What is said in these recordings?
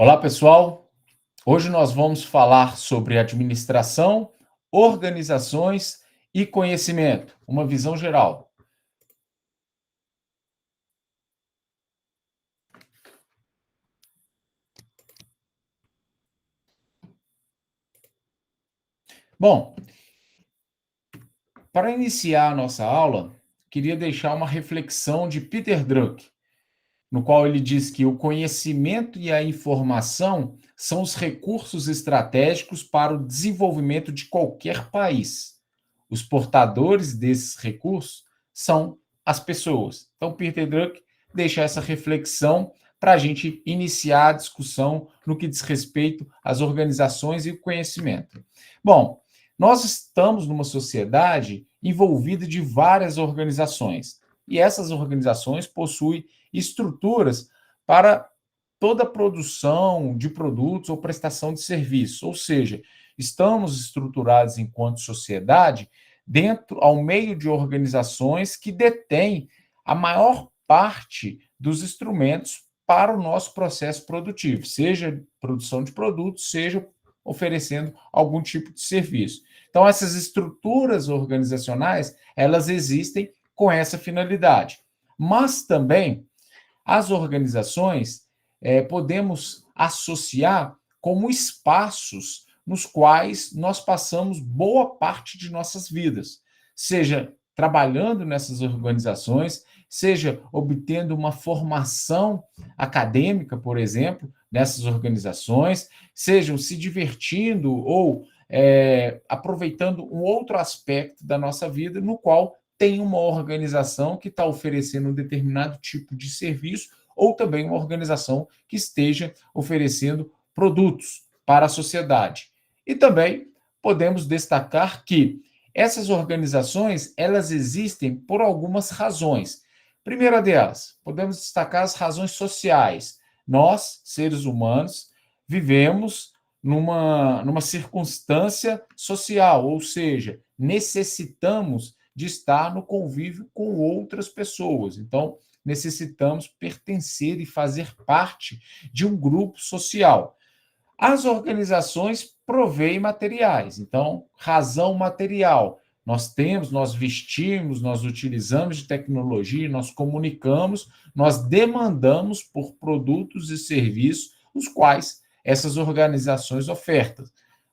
Olá, pessoal. Hoje nós vamos falar sobre administração, organizações e conhecimento, uma visão geral. Bom, para iniciar a nossa aula, queria deixar uma reflexão de Peter Drucker, no qual ele diz que o conhecimento e a informação são os recursos estratégicos para o desenvolvimento de qualquer país. Os portadores desses recursos são as pessoas. Então, Peter Drucker deixa essa reflexão para a gente iniciar a discussão no que diz respeito às organizações e o conhecimento. Bom, nós estamos numa sociedade envolvida de várias organizações, e essas organizações possuem estruturas para toda a produção de produtos ou prestação de serviços, ou seja, estamos estruturados enquanto sociedade dentro ao meio de organizações que detêm a maior parte dos instrumentos para o nosso processo produtivo, seja produção de produtos, seja oferecendo algum tipo de serviço. Então, essas estruturas organizacionais, elas existem com essa finalidade. Mas também as organizações podemos associar como espaços nos quais nós passamos boa parte de nossas vidas, seja trabalhando nessas organizações, seja obtendo uma formação acadêmica, por exemplo, nessas organizações, sejam se divertindo ou aproveitando um outro aspecto da nossa vida, no qual tem uma organização que está oferecendo um determinado tipo de serviço ou também uma organização que esteja oferecendo produtos para a sociedade. E também podemos destacar que essas organizações, elas existem por algumas razões. Primeira delas, podemos destacar as razões sociais. Nós, seres humanos, vivemos numa circunstância social, ou seja, necessitamos de estar no convívio com outras pessoas. Então, necessitamos pertencer e fazer parte de um grupo social. As organizações provêem materiais, então, razão material. Nós temos, nós vestimos, nós utilizamos de tecnologia, nós comunicamos, nós demandamos por produtos e serviços, os quais essas organizações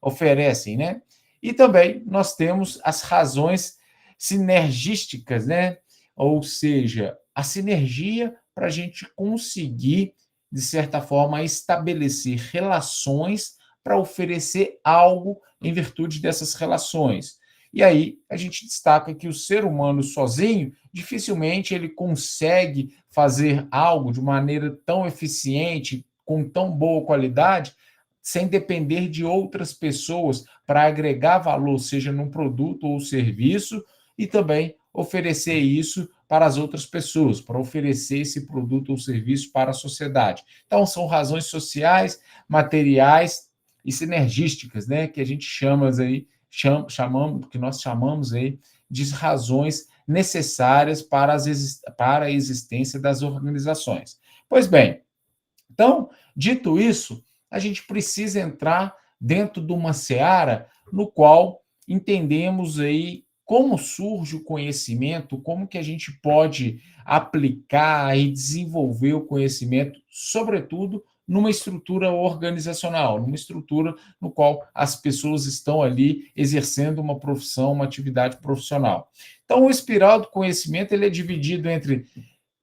oferecem, né? E também nós temos as razões sinergísticas, né? Ou seja, a sinergia para a gente conseguir, de certa forma, estabelecer relações para oferecer algo em virtude dessas relações. E aí a gente destaca que o ser humano sozinho dificilmente ele consegue fazer algo de maneira tão eficiente, com tão boa qualidade, sem depender de outras pessoas para agregar valor, seja num produto ou serviço, e também oferecer isso para as outras pessoas, para oferecer esse produto ou serviço para a sociedade. Então, são razões sociais, materiais e sinergísticas, né, que a gente que nós chamamos aí de razões necessárias para a existência das organizações. Pois bem, então, dito isso, a gente precisa entrar dentro de uma seara no qual entendemos aí como surge o conhecimento, como que a gente pode aplicar e desenvolver o conhecimento, sobretudo numa estrutura organizacional, numa estrutura no qual as pessoas estão ali exercendo uma profissão, uma atividade profissional. Então, o espiral do conhecimento ele é dividido entre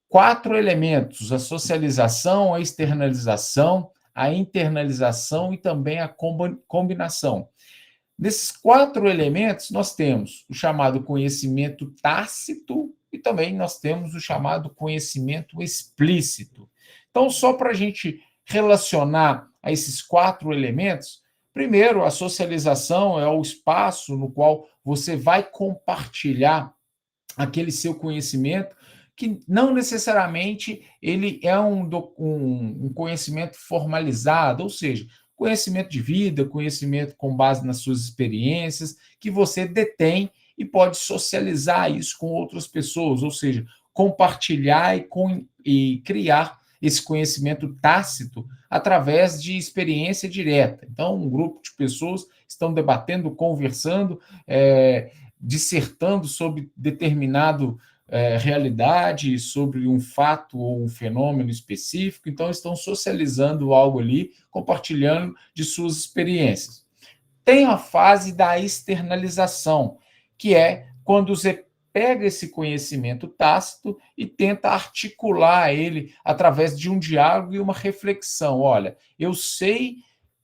quatro elementos: a socialização, a externalização, a internalização e também a combinação. Nesses quatro elementos, nós temos o chamado conhecimento tácito e também nós temos o chamado conhecimento explícito. Então, só para a gente relacionar a esses quatro elementos, primeiro, a socialização é o espaço no qual você vai compartilhar aquele seu conhecimento, que não necessariamente ele é um conhecimento formalizado, ou seja, conhecimento de vida, conhecimento com base nas suas experiências, que você detém e pode socializar isso com outras pessoas, ou seja, compartilhar e criar esse conhecimento tácito através de experiência direta. Então, um grupo de pessoas estão debatendo, conversando, dissertando sobre determinado realidade, sobre um fato ou um fenômeno específico, então estão socializando algo ali, compartilhando de suas experiências. Tem a fase da externalização, que é quando você pega esse conhecimento tácito e tenta articular ele através de um diálogo e uma reflexão. Olha, eu sei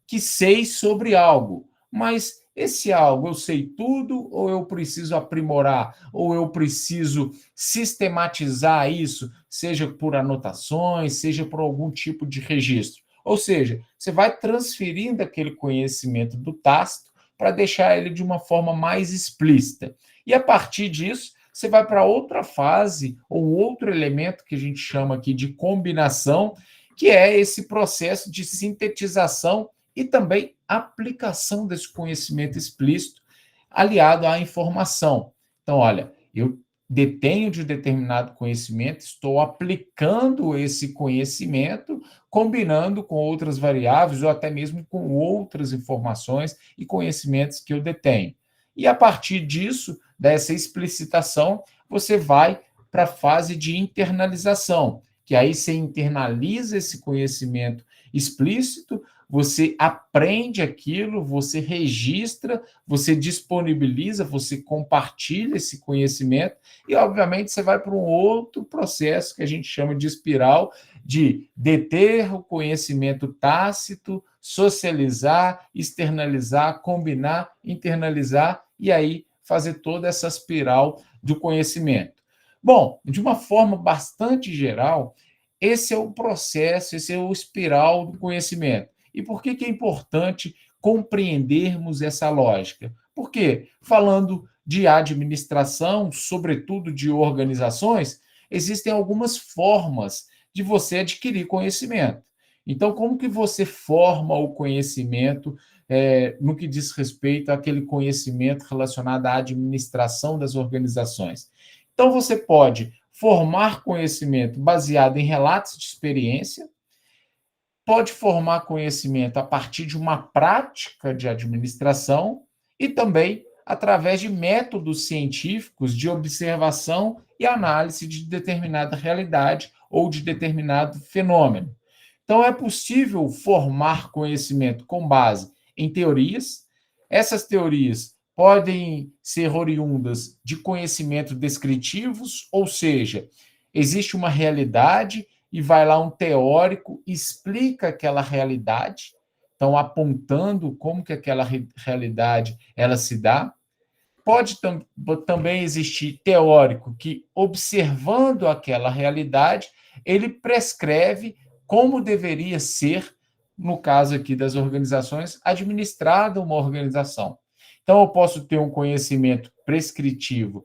que sei sobre algo, mas esse algo eu sei tudo ou eu preciso aprimorar, ou eu preciso sistematizar isso, seja por anotações, seja por algum tipo de registro. Ou seja, você vai transferindo aquele conhecimento do tácito para deixar ele de uma forma mais explícita. E a partir disso, você vai para outra fase, ou outro elemento que a gente chama aqui de combinação, que é esse processo de sintetização e também aplicação desse conhecimento explícito aliado à informação. Então, olha, eu detenho de determinado conhecimento, estou aplicando esse conhecimento, combinando com outras variáveis ou até mesmo com outras informações e conhecimentos que eu detenho. E a partir disso, dessa explicitação, você vai para a fase de internalização, que aí você internaliza esse conhecimento explícito, você aprende aquilo, você registra, você disponibiliza, você compartilha esse conhecimento e, obviamente, você vai para um outro processo que a gente chama de espiral de deter o conhecimento tácito, socializar, externalizar, combinar, internalizar e aí fazer toda essa espiral do conhecimento. Bom, de uma forma bastante geral, esse é o processo, esse é o espiral do conhecimento. E por que é importante compreendermos essa lógica? Porque, falando de administração, sobretudo de organizações, existem algumas formas de você adquirir conhecimento. Então, como que você forma o conhecimento no que diz respeito àquele conhecimento relacionado à administração das organizações? Então, você pode formar conhecimento baseado em relatos de experiência, pode formar conhecimento a partir de uma prática de administração e também através de métodos científicos de observação e análise de determinada realidade ou de determinado fenômeno. Então, é possível formar conhecimento com base em teorias. Essas teorias podem ser oriundas de conhecimentos descritivos, ou seja, existe uma realidade e vai lá um teórico, explica aquela realidade, então apontando como que aquela realidade ela se dá. Pode também existir teórico que, observando aquela realidade, ele prescreve como deveria ser, no caso aqui das organizações, administrada uma organização. Então, eu posso ter um conhecimento prescritivo,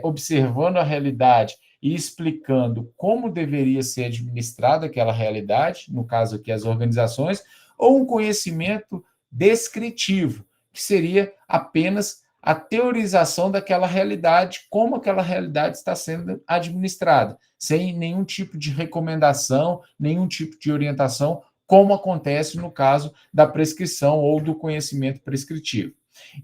observando a realidade e explicando como deveria ser administrada aquela realidade, no caso aqui as organizações, ou um conhecimento descritivo, que seria apenas a teorização daquela realidade, como aquela realidade está sendo administrada, sem nenhum tipo de recomendação, nenhum tipo de orientação, como acontece no caso da prescrição ou do conhecimento prescritivo.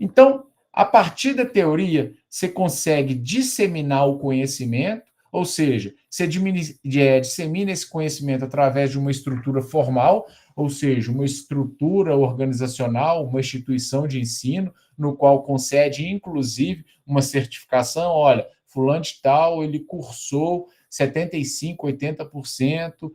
Então, a partir da teoria, você consegue disseminar o conhecimento, ou seja, você dissemina esse conhecimento através de uma estrutura formal, ou seja, uma estrutura organizacional, uma instituição de ensino, no qual concede, inclusive, uma certificação. Olha, fulano de tal, ele cursou 75%, 80%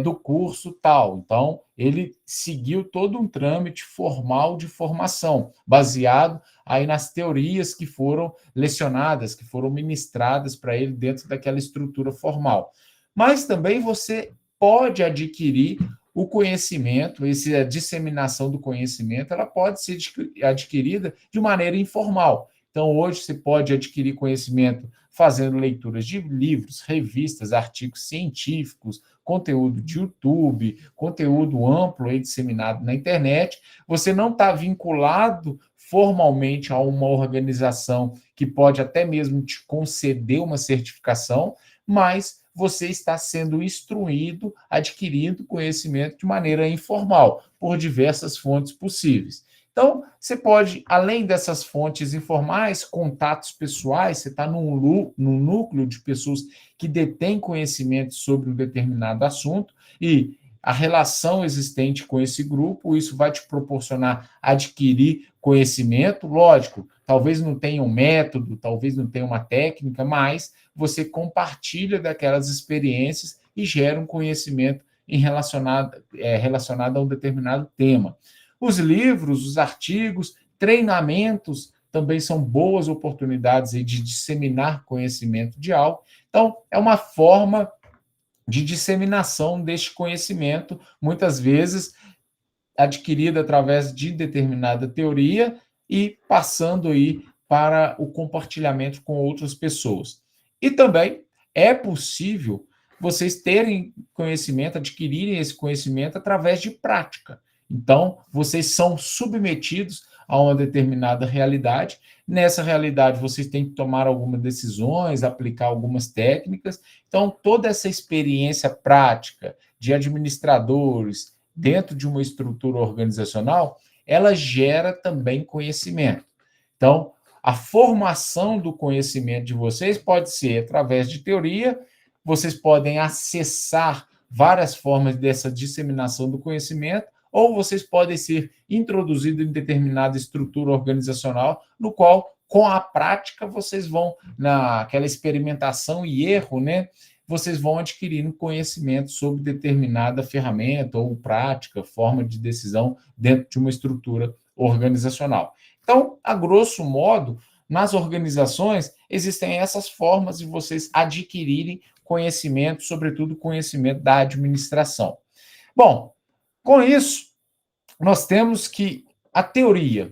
do curso tal. Então, ele seguiu todo um trâmite formal de formação, baseado aí nas teorias que foram lecionadas, que foram ministradas para ele dentro daquela estrutura formal. Mas também você pode adquirir o conhecimento, essa disseminação do conhecimento, ela pode ser adquirida de maneira informal. Então, hoje você pode adquirir conhecimento fazendo leituras de livros, revistas, artigos científicos, conteúdo de YouTube, conteúdo amplo aí disseminado na internet. Você não está vinculado formalmente a uma organização que pode até mesmo te conceder uma certificação, mas você está sendo instruído, adquirindo conhecimento de maneira informal, por diversas fontes possíveis. Então, você pode, além dessas fontes informais, contatos pessoais, você está num núcleo de pessoas que detêm conhecimento sobre um determinado assunto e a relação existente com esse grupo, isso vai te proporcionar adquirir conhecimento, lógico, talvez não tenha um método, talvez não tenha uma técnica, mas você compartilha daquelas experiências e gera um conhecimento relacionado a um determinado tema. Os livros, os artigos, treinamentos também são boas oportunidades de disseminar conhecimento de algo. Então, é uma forma de disseminação deste conhecimento, muitas vezes adquirida através de determinada teoria e passando aí para o compartilhamento com outras pessoas. E também é possível vocês terem conhecimento, adquirirem esse conhecimento através de prática. Então, vocês são submetidos a uma determinada realidade. Nessa realidade, vocês têm que tomar algumas decisões, aplicar algumas técnicas. Então, toda essa experiência prática de administradores dentro de uma estrutura organizacional, ela gera também conhecimento. Então, a formação do conhecimento de vocês pode ser através de teoria, vocês podem acessar várias formas dessa disseminação do conhecimento, ou vocês podem ser introduzidos em determinada estrutura organizacional, no qual, com a prática, vocês vão, naquela experimentação e erro, né? Vocês vão adquirindo conhecimento sobre determinada ferramenta ou prática, forma de decisão dentro de uma estrutura organizacional. Então, a grosso modo, nas organizações, existem essas formas de vocês adquirirem conhecimento, sobretudo conhecimento da administração. Bom, com isso, nós temos que a teoria,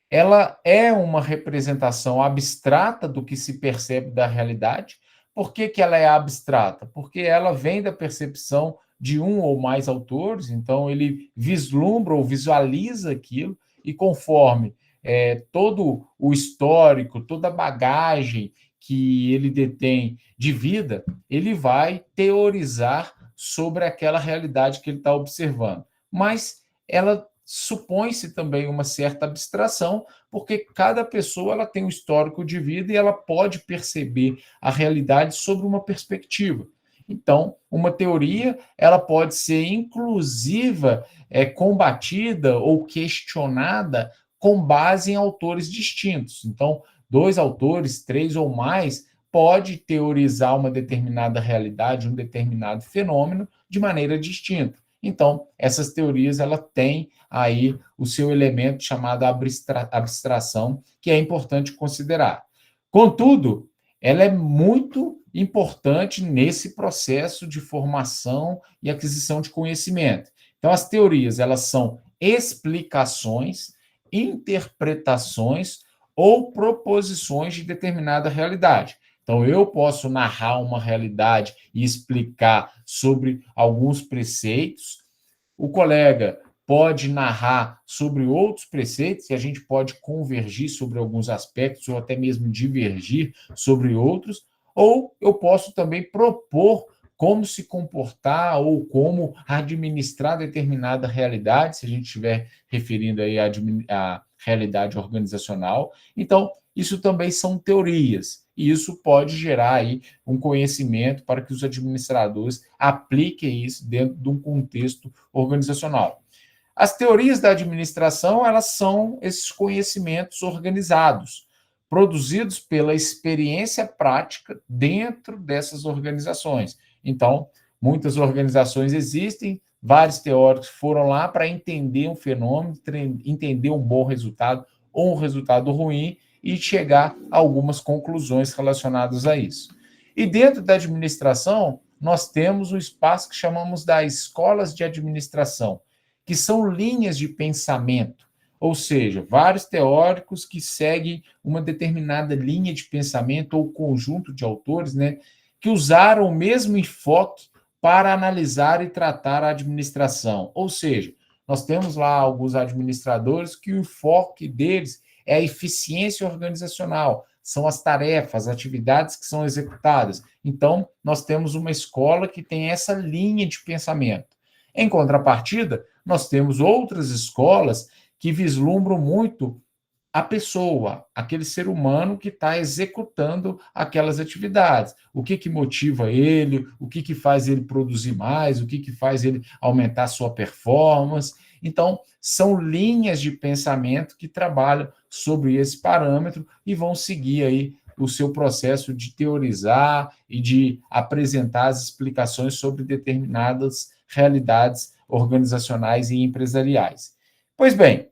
ela é uma representação abstrata do que se percebe da realidade. Por que que ela é abstrata? Porque ela vem da percepção de um ou mais autores, então ele vislumbra ou visualiza aquilo, e conforme todo o histórico, toda a bagagem que ele detém de vida, ele vai teorizar sobre aquela realidade que ele está observando. Mas ela supõe-se também uma certa abstração, porque cada pessoa ela tem um histórico de vida e ela pode perceber a realidade sobre uma perspectiva. Então, uma teoria ela pode ser inclusiva, combatida ou questionada com base em autores distintos. Então, dois autores, três ou mais, pode teorizar uma determinada realidade, um determinado fenômeno de maneira distinta. Então, essas teorias ela têm aí o seu elemento chamado abstração, que é importante considerar. Contudo, ela é muito importante nesse processo de formação e aquisição de conhecimento. Então, as teorias, elas são explicações, interpretações ou proposições de determinada realidade. Então, eu posso narrar uma realidade e explicar sobre alguns preceitos, o colega pode narrar sobre outros preceitos e a gente pode convergir sobre alguns aspectos ou até mesmo divergir sobre outros, ou eu posso também propor como se comportar ou como administrar determinada realidade, se a gente estiver referindo aí à realidade organizacional. Então, isso também são teorias, e isso pode gerar aí um conhecimento para que os administradores apliquem isso dentro de um contexto organizacional. As teorias da administração, elas são esses conhecimentos organizados, produzidos pela experiência prática dentro dessas organizações. Então, muitas organizações existem, vários teóricos foram lá para entender um fenômeno, entender um bom resultado ou um resultado ruim e chegar a algumas conclusões relacionadas a isso. E dentro da administração, nós temos o espaço que chamamos das escolas de administração, que são linhas de pensamento, ou seja, vários teóricos que seguem uma determinada linha de pensamento ou conjunto de autores, né, que usaram o mesmo enfoque para analisar e tratar a administração. Ou seja, nós temos lá alguns administradores que o enfoque deles é a eficiência organizacional, são as tarefas, as atividades que são executadas. Então, nós temos uma escola que tem essa linha de pensamento. Em contrapartida, nós temos outras escolas que vislumbram muito a pessoa, aquele ser humano que está executando aquelas atividades. O que motiva ele, o que faz ele produzir mais, o que faz ele aumentar a sua performance. Então, são linhas de pensamento que trabalham sobre esse parâmetro e vão seguir aí o seu processo de teorizar e de apresentar as explicações sobre determinadas realidades organizacionais e empresariais. Pois bem,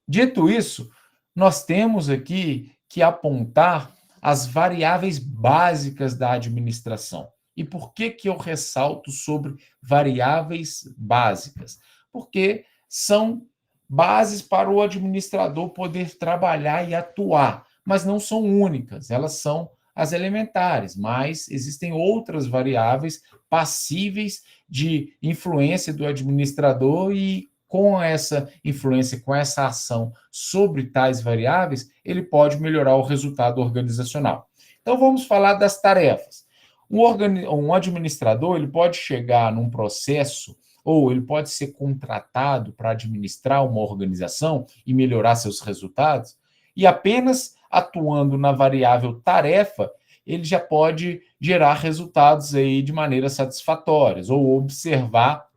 dito isso, nós temos aqui que apontar as variáveis básicas da administração. E por que eu ressalto sobre variáveis básicas? Porque são bases para o administrador poder trabalhar e atuar, mas não são únicas, elas são as elementares, mas existem outras variáveis passíveis de influência do administrador e com essa influência, com essa ação sobre tais variáveis, ele pode melhorar o resultado organizacional. Então, vamos falar das tarefas. Um administrador ele pode chegar num processo ou ele pode ser contratado para administrar uma organização e melhorar seus resultados, e apenas atuando na variável tarefa, ele já pode gerar resultados aí de maneira satisfatórias ou observar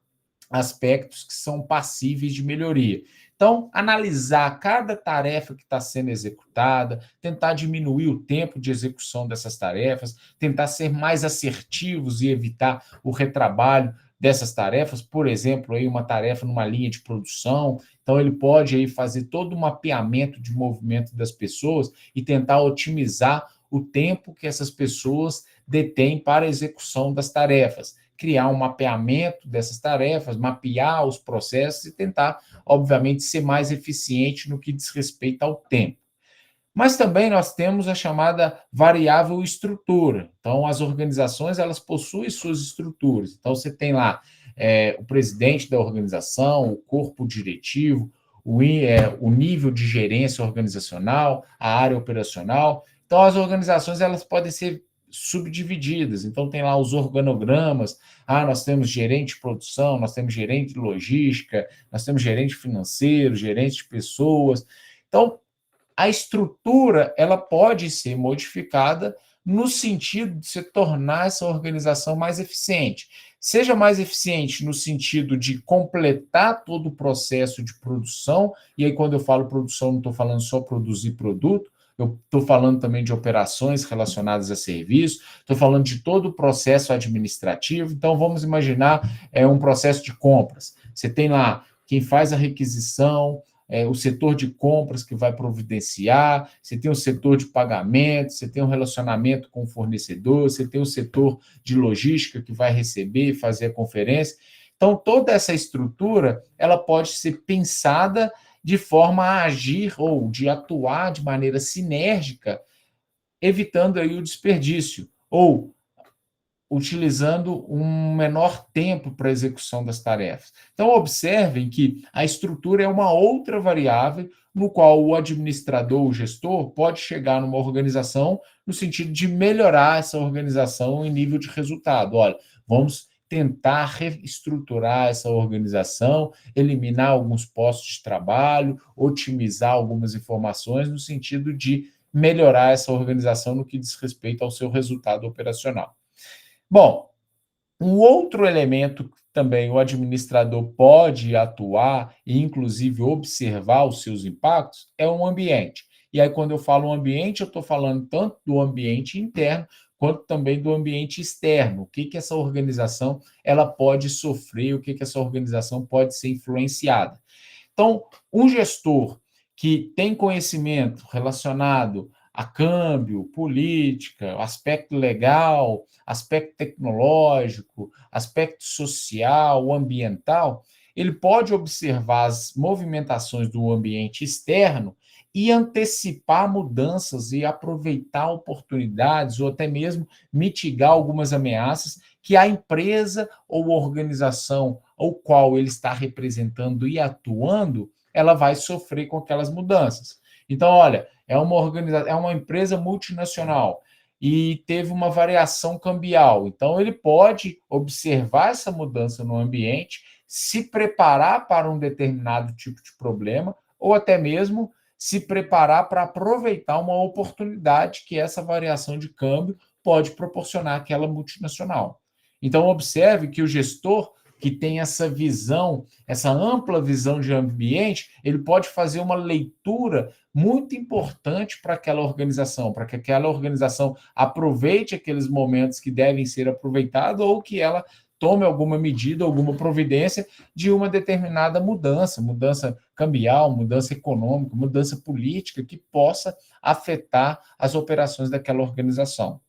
aspectos que são passíveis de melhoria. Então, analisar cada tarefa que está sendo executada, tentar diminuir o tempo de execução dessas tarefas, tentar ser mais assertivos e evitar o retrabalho dessas tarefas, por exemplo, aí uma tarefa numa linha de produção, então ele pode aí fazer todo um mapeamento de movimento das pessoas e tentar otimizar o tempo que essas pessoas detêm para a execução das tarefas, criar um mapeamento dessas tarefas, mapear os processos e tentar, obviamente, ser mais eficiente no que diz respeito ao tempo. Mas também nós temos a chamada variável estrutura. Então, as organizações, elas possuem suas estruturas. Então, você tem lá o presidente da organização, o corpo diretivo, o nível de gerência organizacional, a área operacional. Então, as organizações, elas podem ser subdivididas. Então, tem lá os organogramas. Nós temos gerente de produção, nós temos gerente de logística, nós temos gerente financeiro, gerente de pessoas. Então, a estrutura ela pode ser modificada no sentido de se tornar essa organização mais eficiente. Seja mais eficiente no sentido de completar todo o processo de produção, e aí quando eu falo produção, não estou falando só produzir produto, eu estou falando também de operações relacionadas a serviço, estou falando de todo o processo administrativo. Então, vamos imaginar um processo de compras. Você tem lá quem faz a requisição, o setor de compras que vai providenciar, você tem o setor de pagamento, você tem um relacionamento com o fornecedor, você tem o setor de logística que vai receber e fazer a conferência. Então, toda essa estrutura, ela pode ser pensada de forma a agir ou de atuar de maneira sinérgica, evitando aí o desperdício, ou utilizando um menor tempo para a execução das tarefas. Então, observem que a estrutura é uma outra variável no qual o administrador, o gestor, pode chegar numa organização no sentido de melhorar essa organização em nível de resultado. Olha, vamos tentar reestruturar essa organização, eliminar alguns postos de trabalho, otimizar algumas informações no sentido de melhorar essa organização no que diz respeito ao seu resultado operacional. Bom, um outro elemento que também o administrador pode atuar e, inclusive, observar os seus impactos é o ambiente. E aí, quando eu falo ambiente, eu estou falando tanto do ambiente interno quanto também do ambiente externo. O que essa organização ela pode sofrer, o que essa organização pode ser influenciada. Então, um gestor que tem conhecimento relacionado a câmbio, política, aspecto legal, aspecto tecnológico, aspecto social, ambiental, ele pode observar as movimentações do ambiente externo e antecipar mudanças e aproveitar oportunidades ou até mesmo mitigar algumas ameaças que a empresa ou organização ao qual ele está representando e atuando, ela vai sofrer com aquelas mudanças. Então, olha, é uma empresa multinacional e teve uma variação cambial. Então, ele pode observar essa mudança no ambiente, se preparar para um determinado tipo de problema, ou até mesmo se preparar para aproveitar uma oportunidade que essa variação de câmbio pode proporcionar àquela multinacional. Então, observe que o gestor que tem essa visão, essa ampla visão de ambiente, ele pode fazer uma leitura muito importante para aquela organização, para que aquela organização aproveite aqueles momentos que devem ser aproveitados ou que ela tome alguma medida, alguma providência de uma determinada mudança cambial, mudança econômica, mudança política que possa afetar as operações daquela organização.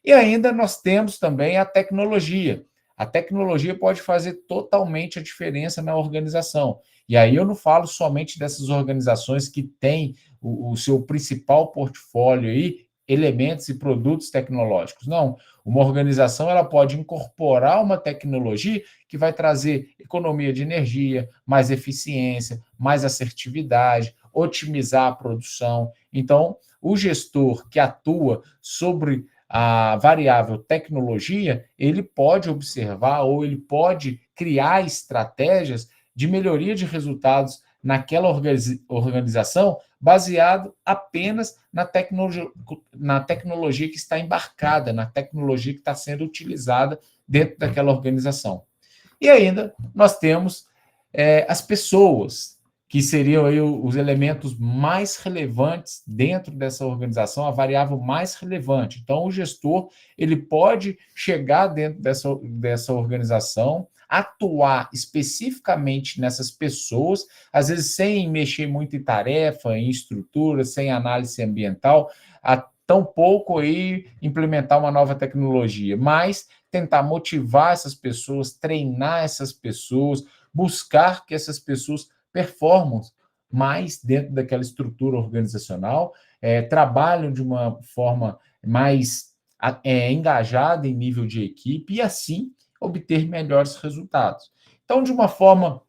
E ainda nós temos também a tecnologia. A tecnologia pode fazer totalmente a diferença na organização. E aí eu não falo somente dessas organizações que têm o seu principal portfólio aí, elementos e produtos tecnológicos. Não, uma organização ela pode incorporar uma tecnologia que vai trazer economia de energia, mais eficiência, mais assertividade, otimizar a produção. Então, o gestor que atua sobre a variável tecnologia, ele pode observar ou ele pode criar estratégias de melhoria de resultados naquela organização baseado apenas na tecnologia que está embarcada, na tecnologia que está sendo utilizada dentro daquela organização. E ainda nós temos as pessoas, que seriam aí os elementos mais relevantes dentro dessa organização, a variável mais relevante. Então, o gestor ele pode chegar dentro dessa organização, atuar especificamente nessas pessoas, às vezes sem mexer muito em tarefa, em estrutura, sem análise ambiental, tampouco aí implementar uma nova tecnologia, mas tentar motivar essas pessoas, treinar essas pessoas, buscar que essas pessoas performam mais dentro daquela estrutura organizacional, trabalham de uma forma mais engajada em nível de equipe e assim obter melhores resultados. Então, de uma forma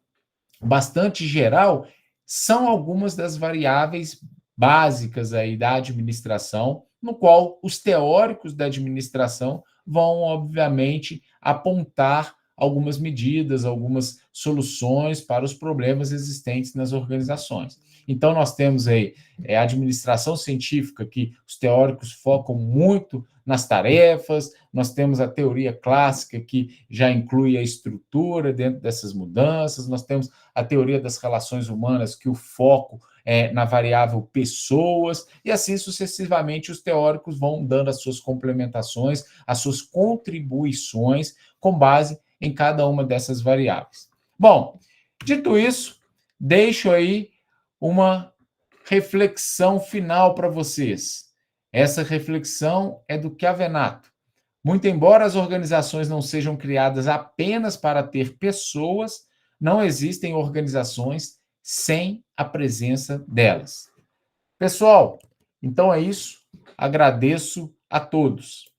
bastante geral, são algumas das variáveis básicas aí da administração, no qual os teóricos da administração vão, obviamente, apontar algumas medidas, algumas soluções para os problemas existentes nas organizações. Então, nós temos aí a administração científica, que os teóricos focam muito nas tarefas, nós temos a teoria clássica, que já inclui a estrutura dentro dessas mudanças, nós temos a teoria das relações humanas, que o foco é na variável pessoas, e assim sucessivamente os teóricos vão dando as suas complementações, as suas contribuições com base em cada uma dessas variáveis. Bom, dito isso, deixo aí uma reflexão final para vocês. Essa reflexão é do Chiavenato. Muito embora as organizações não sejam criadas apenas para ter pessoas, não existem organizações sem a presença delas. Pessoal, então é isso. Agradeço a todos.